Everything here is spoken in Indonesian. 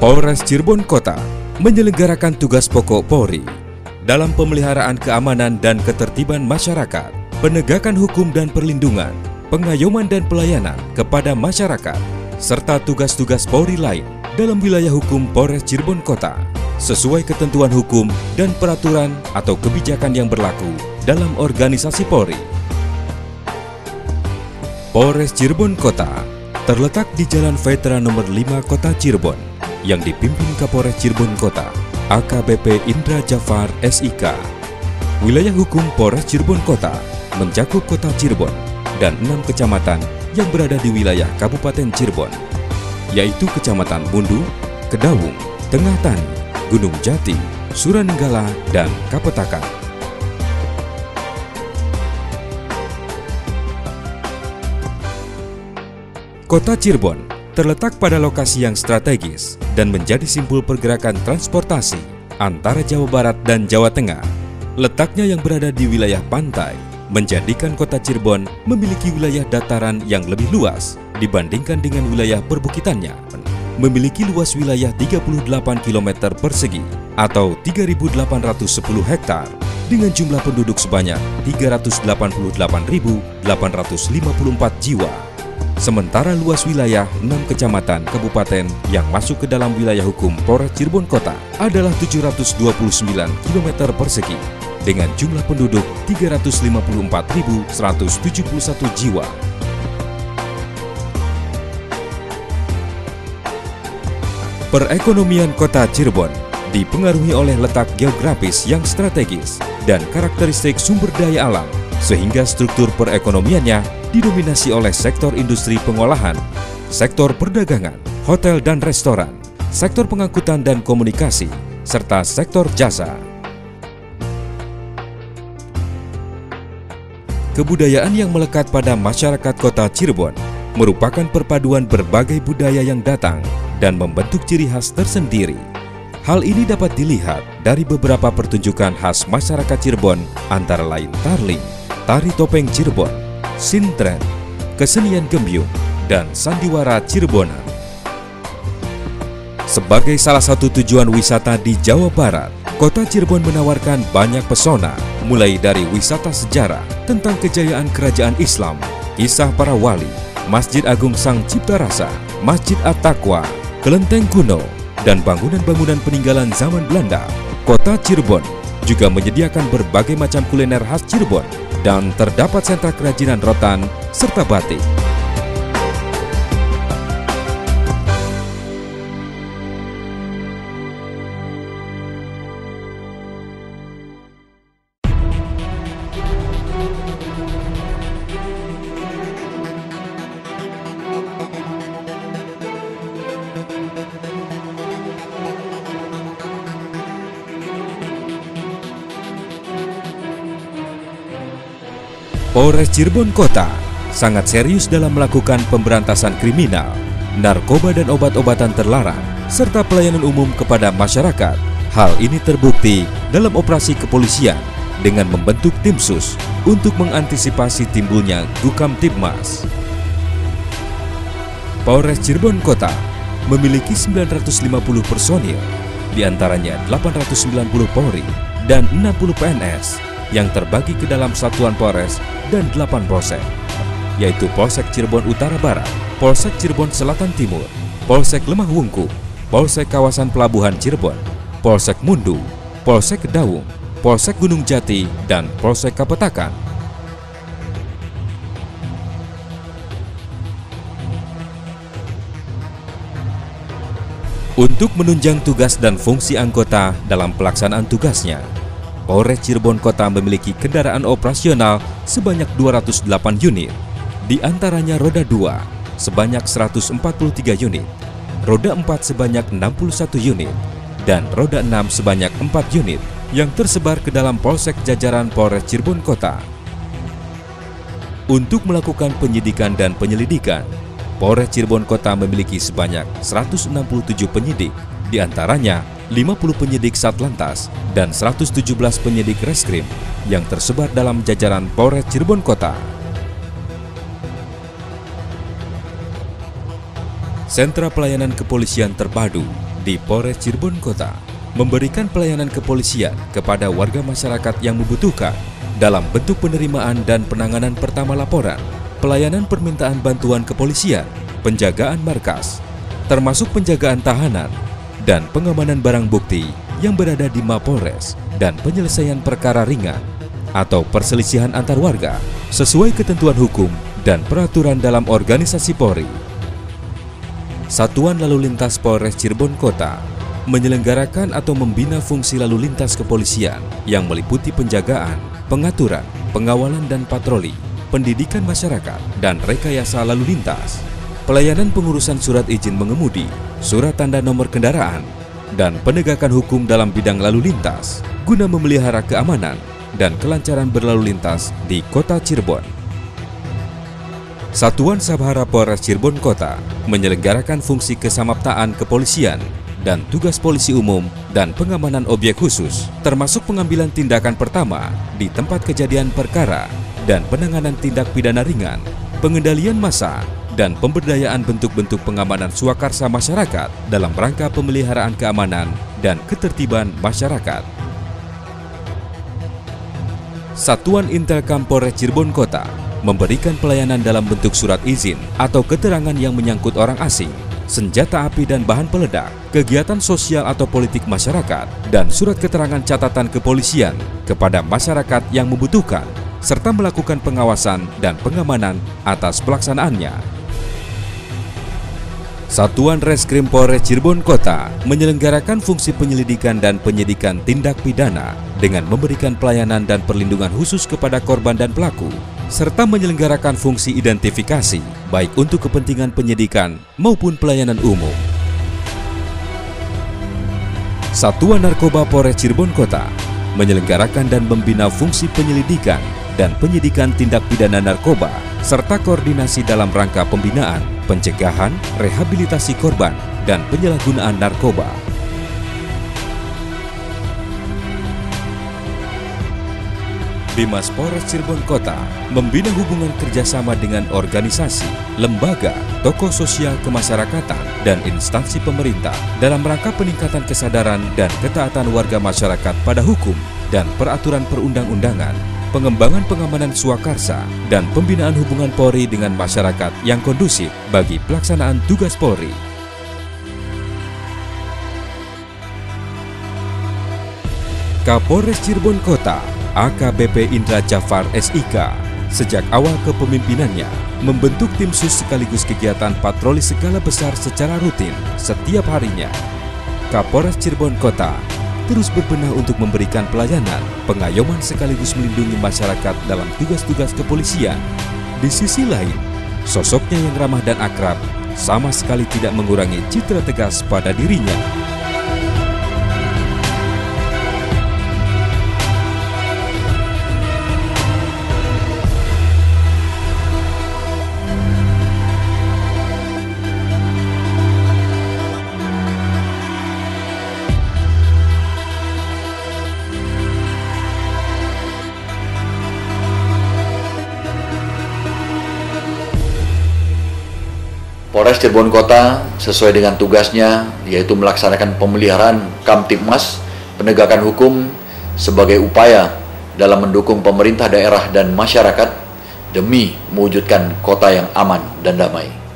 Polres Cirebon Kota menyelenggarakan tugas pokok Polri dalam pemeliharaan keamanan dan ketertiban masyarakat, penegakan hukum dan perlindungan, pengayoman dan pelayanan kepada masyarakat, serta tugas-tugas Polri lain dalam wilayah hukum Polres Cirebon Kota sesuai ketentuan hukum dan peraturan atau kebijakan yang berlaku dalam organisasi Polri. Polres Cirebon Kota terletak di Jalan Veteran Nomor 5 Kota Cirebon yang dipimpin Kapolres Cirebon Kota AKBP Indra Jafar SIK. Wilayah hukum Polres Cirebon Kota mencakup Kota Cirebon dan 6 kecamatan yang berada di wilayah Kabupaten Cirebon, yaitu Kecamatan Mundu, Kedawung, Tengah Tani, Gunung Jati, Suranenggala, dan Kapetakan. Kota Cirebon terletak pada lokasi yang strategis dan menjadi simpul pergerakan transportasi antara Jawa Barat dan Jawa Tengah. Letaknya yang berada di wilayah pantai menjadikan Kota Cirebon memiliki wilayah dataran yang lebih luas dibandingkan dengan wilayah perbukitannya. Memiliki luas wilayah 38 km persegi atau 3.810 hektar dengan jumlah penduduk sebanyak 388.854 jiwa. Sementara luas wilayah 6 kecamatan kabupaten yang masuk ke dalam wilayah hukum Polres Cirebon Kota adalah 729 km persegi dengan jumlah penduduk 354.171 jiwa. Perekonomian Kota Cirebon dipengaruhi oleh letak geografis yang strategis dan karakteristik sumber daya alam, sehingga struktur perekonomiannya didominasi oleh sektor industri pengolahan, sektor perdagangan, hotel dan restoran, sektor pengangkutan dan komunikasi, serta sektor jasa. Kebudayaan yang melekat pada masyarakat Kota Cirebon merupakan perpaduan berbagai budaya yang datang dan membentuk ciri khas tersendiri. Hal ini dapat dilihat dari beberapa pertunjukan khas masyarakat Cirebon antara lain tarling, tari topeng Cirebon, sintren, kesenian gembyung, dan sandiwara Cirebonan. Sebagai salah satu tujuan wisata di Jawa Barat, Kota Cirebon menawarkan banyak pesona, mulai dari wisata sejarah tentang kejayaan kerajaan Islam, kisah para wali, Masjid Agung Sang Cipta Rasa, Masjid At-Taqwa, kelenteng kuno, dan bangunan-bangunan peninggalan zaman Belanda. Kota Cirebon juga menyediakan berbagai macam kuliner khas Cirebon dan terdapat sentra kerajinan rotan serta batik. Polres Cirebon Kota sangat serius dalam melakukan pemberantasan kriminal, narkoba dan obat-obatan terlarang, serta pelayanan umum kepada masyarakat. Hal ini terbukti dalam operasi kepolisian dengan membentuk tim sus untuk mengantisipasi timbulnya Gukamtibmas. Polres Cirebon Kota memiliki 950 personil, diantaranya 890 Polri dan 60 PNS yang terbagi ke dalam satuan Polres dan 8 Polsek, yaitu Polsek Cirebon Utara Barat, Polsek Cirebon Selatan Timur, Polsek Lemah Wungkung, Polsek Kawasan Pelabuhan Cirebon, Polsek Mundu, Polsek Kedawung, Polsek Gunung Jati, dan Polsek Kapetakan. Untuk menunjang tugas dan fungsi anggota dalam pelaksanaan tugasnya, Polres Cirebon Kota memiliki kendaraan operasional sebanyak 208 unit, di antaranya roda 2 sebanyak 143 unit, roda 4 sebanyak 61 unit, dan roda 6 sebanyak 4 unit yang tersebar ke dalam polsek jajaran Polres Cirebon Kota. Untuk melakukan penyidikan dan penyelidikan, Polres Cirebon Kota memiliki sebanyak 167 penyidik, di antaranya 50 penyidik Satlantas dan 117 penyidik Reskrim yang tersebar dalam jajaran Polres Cirebon Kota. Sentra pelayanan kepolisian terpadu di Polres Cirebon Kota memberikan pelayanan kepolisian kepada warga masyarakat yang membutuhkan dalam bentuk penerimaan dan penanganan pertama laporan, pelayanan permintaan bantuan kepolisian, penjagaan markas, termasuk penjagaan tahanan dan pengamanan barang bukti yang berada di Mapolres dan penyelesaian perkara ringan atau perselisihan antar warga sesuai ketentuan hukum dan peraturan dalam organisasi Polri. Satuan Lalu Lintas Polres Cirebon Kota menyelenggarakan atau membina fungsi lalu lintas kepolisian yang meliputi penjagaan, pengaturan, pengawalan dan patroli, pendidikan masyarakat, dan rekayasa lalu lintas, pelayanan pengurusan surat izin mengemudi, surat tanda nomor kendaraan, dan penegakan hukum dalam bidang lalu lintas guna memelihara keamanan dan kelancaran berlalu lintas di Kota Cirebon. Satuan Sabhara Polres Cirebon Kota menyelenggarakan fungsi kesamaptaan kepolisian dan tugas polisi umum dan pengamanan objek khusus, termasuk pengambilan tindakan pertama di tempat kejadian perkara dan penanganan tindak pidana ringan, pengendalian massa, dan pemberdayaan bentuk-bentuk pengamanan swakarsa masyarakat dalam rangka pemeliharaan keamanan dan ketertiban masyarakat. Satuan Intelkam Polres Cirebon Kota memberikan pelayanan dalam bentuk surat izin atau keterangan yang menyangkut orang asing, senjata api dan bahan peledak, kegiatan sosial atau politik masyarakat, dan surat keterangan catatan kepolisian kepada masyarakat yang membutuhkan, serta melakukan pengawasan dan pengamanan atas pelaksanaannya. Satuan Reskrim Polres Cirebon Kota menyelenggarakan fungsi penyelidikan dan penyidikan tindak pidana dengan memberikan pelayanan dan perlindungan khusus kepada korban dan pelaku, serta menyelenggarakan fungsi identifikasi baik untuk kepentingan penyidikan maupun pelayanan umum. Satuan Narkoba Polres Cirebon Kota menyelenggarakan dan membina fungsi penyelidikan dan penyidikan tindak pidana narkoba, serta koordinasi dalam rangka pembinaan, pencegahan, rehabilitasi korban, dan penyalahgunaan narkoba. Bimas Polres Cirebon Kota membina hubungan kerjasama dengan organisasi, lembaga, tokoh sosial kemasyarakatan, dan instansi pemerintah dalam rangka peningkatan kesadaran dan ketaatan warga masyarakat pada hukum dan peraturan perundang-undangan, pengembangan pengamanan swakarsa, dan pembinaan hubungan Polri dengan masyarakat yang kondusif bagi pelaksanaan tugas Polri. Kapolres Cirebon Kota AKBP Indra Jafar SIK sejak awal kepemimpinannya membentuk tim sus sekaligus kegiatan patroli skala besar secara rutin setiap harinya. Kapolres Cirebon Kota terus berbenah untuk memberikan pelayanan, pengayoman sekaligus melindungi masyarakat dalam tugas-tugas kepolisian. Di sisi lain, sosoknya yang ramah dan akrab sama sekali tidak mengurangi citra tegas pada dirinya. Polres Cirebon Kota sesuai dengan tugasnya, yaitu melaksanakan pemeliharaan Kamtibmas, penegakan hukum sebagai upaya dalam mendukung pemerintah daerah dan masyarakat demi mewujudkan kota yang aman dan damai.